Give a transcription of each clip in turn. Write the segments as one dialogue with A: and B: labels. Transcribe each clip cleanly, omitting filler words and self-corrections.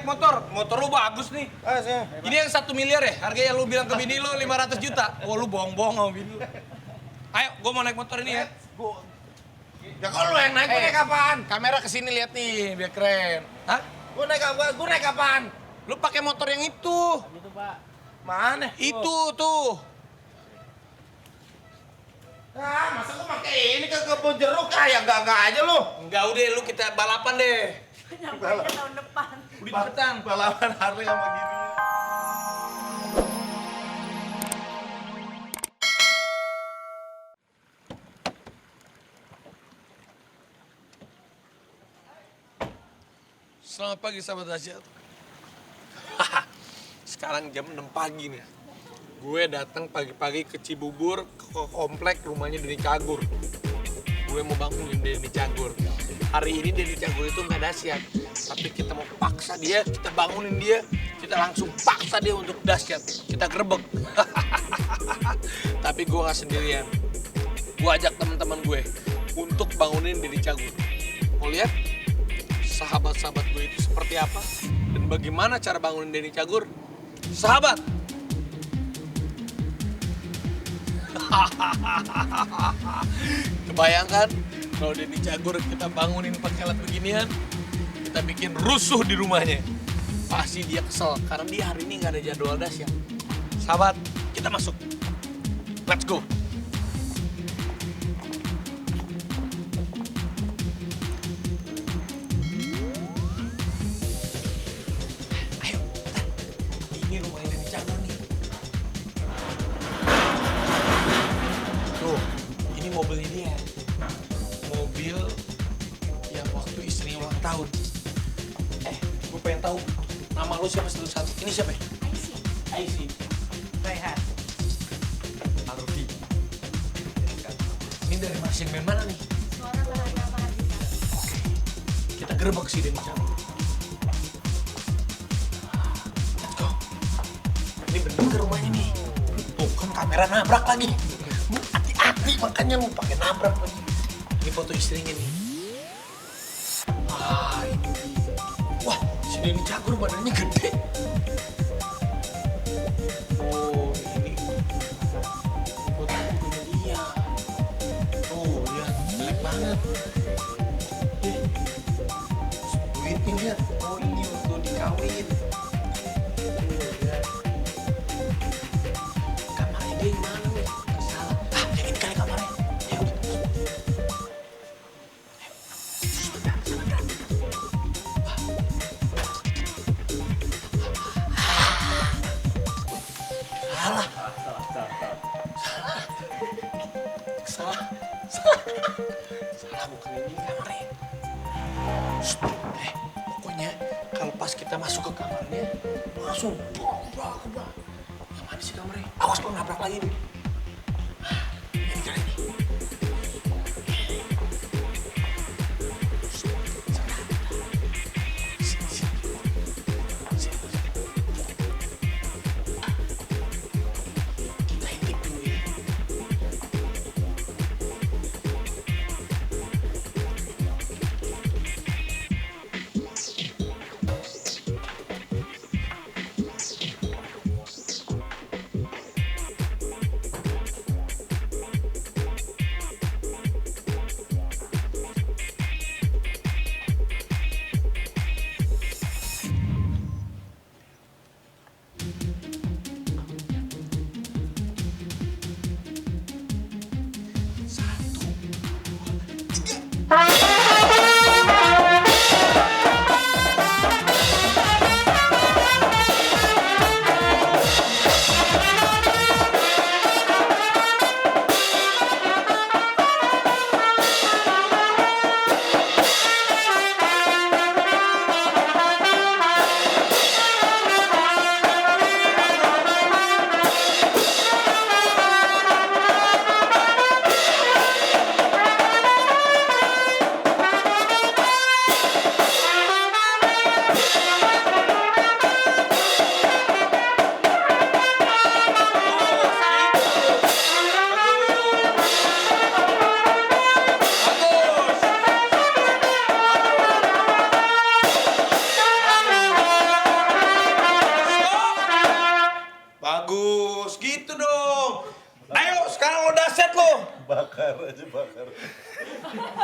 A: naik motor. Motor lu bagus nih. Ini yang 1 miliar ya? Harganya lu bilang ke bini lu 500 juta. Oh, lu bohong-bohong sama bini lu. Ayo, gua mau naik motor ini ya.
B: Ya kalau lu yang naik, gua naik apaan?
A: Kamera kesini lihat nih, biar keren. Hah?
B: Gua naik apaan?
A: Lu pakai motor yang itu.
C: Gitu, Pak.
B: Mana?
A: Itu tuh.
B: Ah, masa gua pakai ini ke kebun jeruk? Ah, ya enggak aja lu.
A: Enggak, udah lu kita balapan deh.
D: Nyampainya tahun depan.
A: Udah cepetan.
B: Balapan Harley sama gini.
A: Selamat pagi sahabat dahsyat. Sekarang jam 6 pagi nih. Gue datang pagi-pagi ke Cibubur, ke komplek rumahnya Denny Cagur. Gue mau bangunin Denny Cagur. Hari ini Denny Cagur itu nggak dahsyat, tapi kita mau paksa dia, kita bangunin dia, kita langsung paksa dia untuk dahsyat. Kita gerebek. Tapi gue nggak sendirian. Gue ajak teman-teman gue untuk bangunin Denny Cagur. Mau lihat sahabat-sahabat gue itu seperti apa dan bagaimana cara bangunin Denny Cagur? Sahabat, kebayangkan kalau Denny Cagur kita bangunin pakai alat beginian, kita bikin rusuh di rumahnya. Pasti dia kesel karena dia hari ini nggak ada jadwal dahsyat. Sahabat, kita masuk. Let's go. Ayo, ini rumahnya Denny Cagur nih. Tuh, ini mobilnya dia. Mobil yang waktu istrinya ulang tahun. Gue pengen tahu nama lu siapa satu-satu. Ini siapa ya? Aisyah. Raihan. Alrufi. Ini dari marching band mana nih?
D: Suara Bahaya Mahardika.
A: Oke, kita gerbek sih Denny Cagur. Let's go. Ini bener ke rumahnya nih. Tuh kan kamera nabrak lagi. Lu hati-hati makanya lu pakai nabrak lagi. Ini foto istrinya nih. Wah, ini dia. Wah, si Denny Cagur badannya gede. Oh, ini foto punya dia. Tuh, lihat, jelek banget. Duitnya lihat. Oh, ini waktu dikawin. Tuh, lihat. Kamarnya dia yang mana nih? Nggak salah. Ah, yang ini kali kamarnya. Ayo. Sebentar, sebentar. Salah. Salah. Salah bukan ini kamarnya. Shh, pokoknya kalau pas kita masuk ke kamarnya, langsung bang. Yang mana sih kamarnya? Awas kalau nabrak lagi nih. Ini kali ini. Kita intip dulu ya.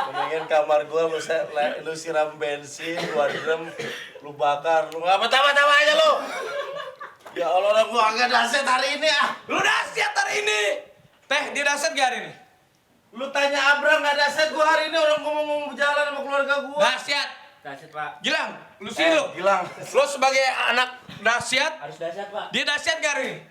C: Mendingan kamar gua lu siram bensin, 2 drum, lu bakar, lu nggak tawa-tawa aja lu. Ya Allah, gua agak dahsyat hari ini ah.
A: Lu dahsyat hari ini. Teh, dia dahsyat gak hari ini?
C: Lu tanya Abram nggak dahsyat gua hari ini, orang gua mau berjalan sama keluarga gua.
A: Dahsyat.
E: Dahsyat, Pak.
A: Gilang, lu sini lu.
C: Gilang.
A: Lu sebagai anak dahsyat,
E: Harus dahsyat, Pak.
A: dia dahsyat gak hari ini?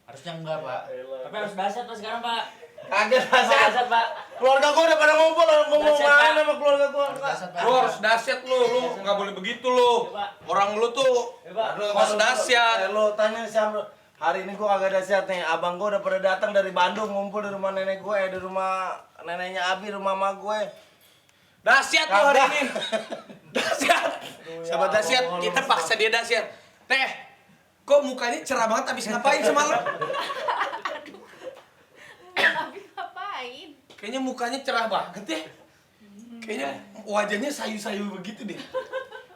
E: Harusnya enggak, Pak. Tapi harus dahsyat, Pak, sekarang, Pak.
C: Kagak
E: Harus
C: dahsyat.
E: dahsyat, Pak.
C: Keluarga gua udah pada ngumpul, orang gua mau
E: Dahsyat,
C: main
E: Pak.
C: sama keluarga gua.
E: Dahsyat, Pak.
A: Lu harus dahsyat lu nggak boleh begitu lu.
E: Iya, Pak.
A: Orang lu tuh
E: Iya, Pak.
A: harus dahsyat.
C: Lu tanya siapa? Hari ini gua kagak dahsyat nih. Abang gua udah pada datang dari Bandung ngumpul di rumah nenek gue, di rumah neneknya Abi, rumah mama gue.
A: Dahsyat lu hari
C: Kagak.
A: ini. Dahsyat. Sahabat dahsyat, kita paksa dia dahsyat. Teh, kok mukanya cerah banget abis ngapain semalam?
D: Habis ngapain?
A: Kayaknya mukanya cerah banget ya. Kayaknya wajahnya sayu-sayu begitu deh.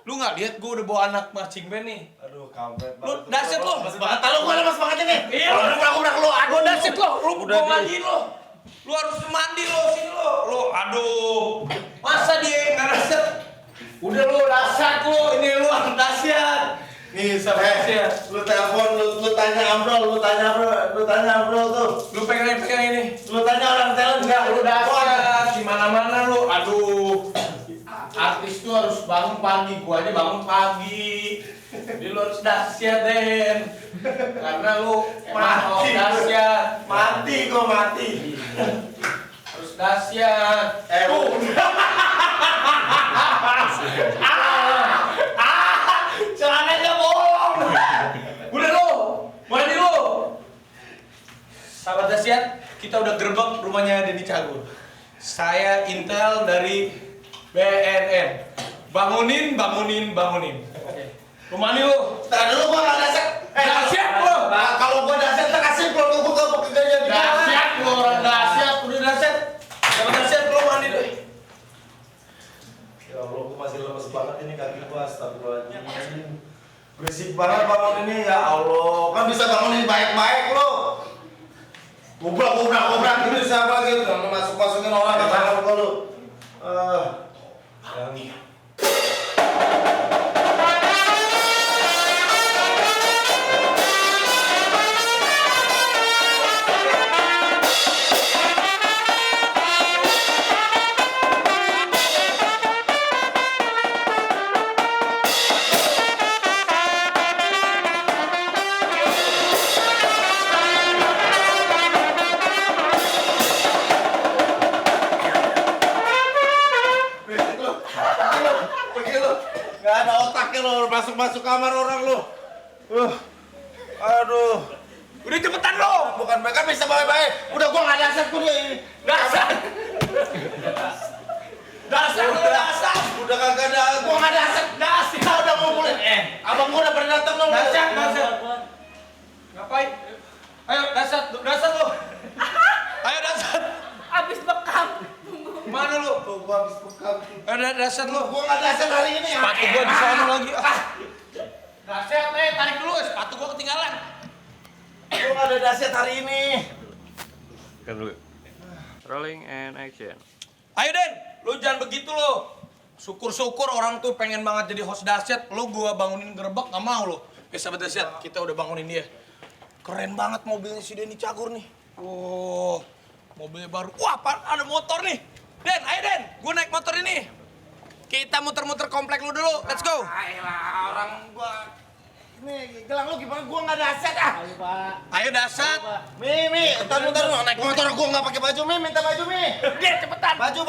A: Lu nggak lihat gue udah bawa anak marching band nih.
C: Aduh, kampret
A: Lu dahsyat lu.
C: Mas banget, tahu gua lemas banget ini.
A: Iya,
C: udah lu.
A: Aduh, dahsyat lu. Lu
C: Udah,
A: mau mandi lu. Lu harus mandi lu sini lu. Lu aduh. Masa dia nggak dahsyat? Udah lu dahsyat lu. Ini lu anak dahsyat.
C: Nih, Sab, lu telepon, lu tanya Amrol tuh.
A: Lu pegang ini.
C: Lu tanya orang talent enggak?
A: Lu dahsyat di mana-mana lu. Aduh. Artis tuh harus bangun pagi, gua aja bangun pagi. Jadi lu harus dahsyat, Den. Karena lu emang harus dahsyat.
C: Mati gua mati.
A: Harus dahsyat. Celananya bolong. Udah lu, mandi lu. Sahabat dahsyat, kita udah gerbek rumahnya Denny Cagur. Saya intel dari BNN. Bangunin. Rumah ini lu.
C: Tadi dulu gua enggak dahsyat.
A: Dahsyat lu.
C: Nah, kalau gua dahsyat tak kasih keluarga gua ke pekerjaan di
A: Dahsyat lu, orang dahsyat, udah dahsyat. Sahabat dahsyat, lu mandi deh.
C: Ya Allah, gua masih lemes banget ini kaki gua, astagfirullahaladzim. Berisik banget bangun ini, ya Allah. Kan bisa bangunin baik-baik lo. Gubrak gitu siapa gitu. Masukin orang ke kamar gua lu. Yang nggak ada otaknya lo, masuk kamar orang lo. Aduh.
A: Udah cepetan lu.
C: Bukan mereka bisa baik-baik. Udah gua nggak dahsyat gua nih.
A: Dahsyat. Dahsyat.
C: Udah kagak ada. Gua nggak dahsyat. Kita udah ngumpulin. Abang gua udah pernah datang dong.
A: Dahsyat. Ngapain? Ayo dahsyat lu. Ayo dahsyat.
D: Habis bekam.
A: Mana lu?
C: Tuh gua habis bekam.
A: Ada dahsyat lu.
C: Gua nggak dahsyat hari ini.
A: Sepatu gua di sana lagi. Dahsyat, tarik dulu sepatu gua ketinggalan.
C: Gua nggak ada dahsyat hari ini.
F: Rolling and action.
A: Ayo Den, lu jangan begitu lu. Syukur-syukur orang tuh pengen banget jadi host dahsyat, lu gua bangunin gerbek nggak mau lu. Sahabat dahsyat, kita udah bangunin dia. Keren banget mobilnya si Denny Cagur nih. Wow, mobilnya baru. Wah, ada motor nih. Den, ayo Den, gua naik motor ini. Kita muter-muter komplek lu dulu, let's go.
C: Ayolah, orang gua. Ini gelang lu gimana? Gua nggak dahsyat ah.
E: Ayo, Pak.
A: Ayo dahsyat.
C: Mi, ntar naik motor gua nggak pakai baju, Mi, minta baju, Mi.
A: Dia cepetan.
C: Baju.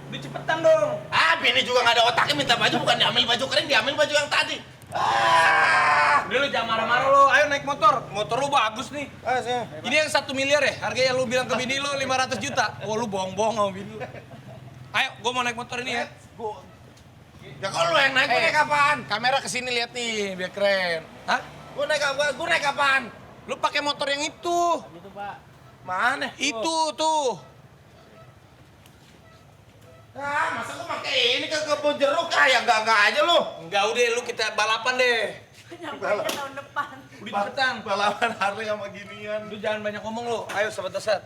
A: Dia cepetan dong.
C: Ah, Bini juga nggak ada otaknya minta baju, bukan diambil baju kering, diambil baju yang tadi.
A: Udah lu jangan marah-marah lu, ayo naik motor. Motor lu bagus nih.
C: Sini.
A: Ini yang 1 miliar ya? Harganya lu bilang ke bini lu 500 juta. Oh lu bohong-bohong sama bini lu. Ayo, gua mau naik motor ini ya.
C: Ya kalau lu yang naik, gua naik apaan?
A: Kamera kesini lihat nih, biar keren. Hah?
C: Gua naik apaan?
A: Lu pakai motor yang itu.
E: Gitu, Pak.
C: Mana?
A: Itu tuh.
C: Ah, masa gua pakai ini ke kebun jeruk? Ah, ya enggak aja lu.
A: Enggak udah, lu kita balapan deh.
D: Nyampe aja tahun depan.
A: Udah cepetan.
C: Balapan Harley sama ginian.
A: Lu jangan banyak ngomong lu. Ayo sahabat dahsyat.